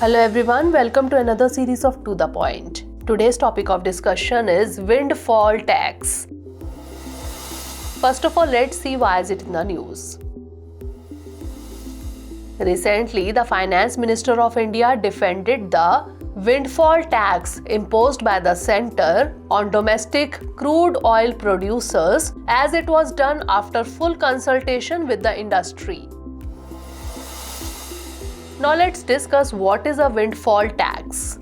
Hello everyone, welcome to another series of To The Point. Today's topic of discussion is Windfall Tax. First of all, let's see why is it in the news. Recently, the Finance Minister of India defended the windfall tax imposed by the centre on domestic crude oil producers as it was done after full consultation with the industry. Now let's discuss what is a windfall tax.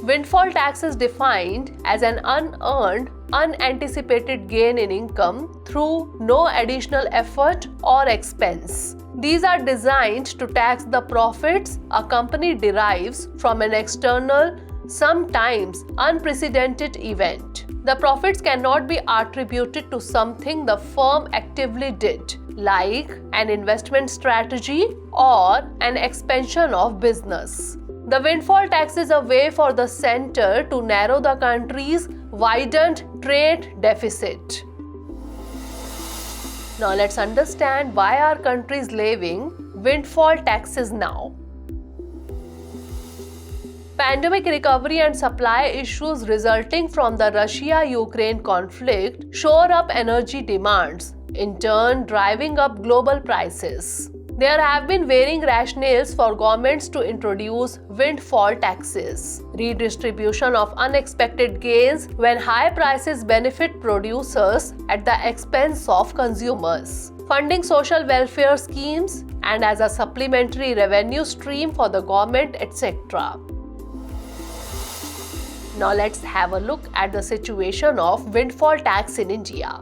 Windfall tax is defined as an unearned, unanticipated gain in income through no additional effort or expense. These are designed to tax the profits a company derives from an external, sometimes unprecedented event. The profits cannot be attributed to something the firm actively did, like an investment strategy or an expansion of business. The windfall tax is a way for the centre to narrow the country's widened trade deficit. Now let's understand why our country is levying windfall taxes now. Pandemic recovery and supply issues resulting from the Russia-Ukraine conflict shore up energy demands, in turn driving up global prices. There have been varying rationales for governments to introduce windfall taxes. Redistribution of unexpected gains when high prices benefit producers at the expense of consumers. Funding social welfare schemes and as a supplementary revenue stream for the government, etc. Now let's have a look at the situation of windfall tax in India.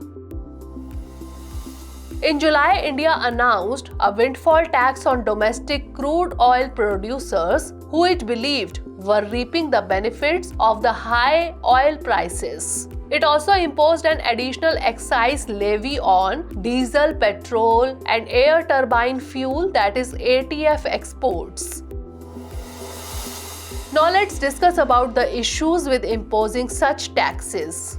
In July, India announced a windfall tax on domestic crude oil producers who it believed were reaping the benefits of the high oil prices. It also imposed an additional excise levy on diesel, petrol, and air turbine fuel, that is ATF exports. Now let's discuss about the issues with imposing such taxes.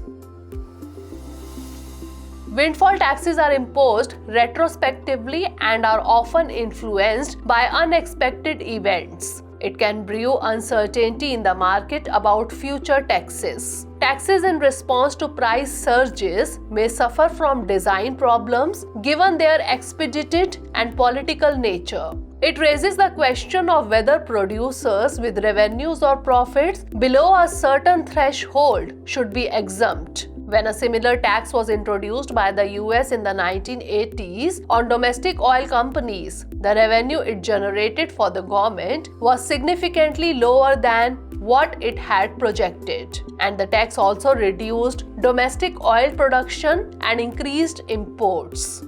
Windfall taxes are imposed retrospectively and are often influenced by unexpected events. It can brew uncertainty in the market about future taxes. Taxes in response to price surges may suffer from design problems given their expedited and political nature. It raises the question of whether producers with revenues or profits below a certain threshold should be exempt. When a similar tax was introduced by the US in the 1980s on domestic oil companies, the revenue it generated for the government was significantly lower than what it had projected. And the tax also reduced domestic oil production and increased imports.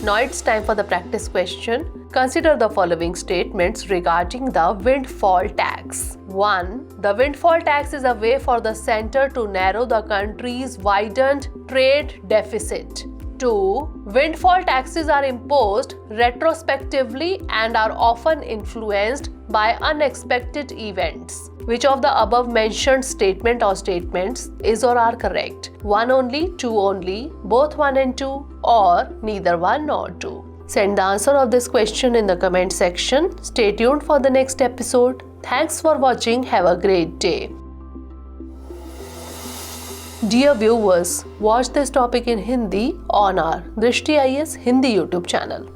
Now it's time for the practice question. Consider the following statements regarding the windfall tax. 1. The windfall tax is a way for the centre to narrow the country's widened trade deficit. 2. Windfall taxes are imposed retrospectively and are often influenced by unexpected events. Which of the above mentioned statement or statements is or are correct? 1 only, 2 only, both 1 and 2, or neither 1 nor 2? Send the answer of this question in the comment section. Stay tuned for the next episode. Thanks for watching. Have a great day. Dear viewers, watch this topic in Hindi on our Drishti IAS Hindi YouTube channel.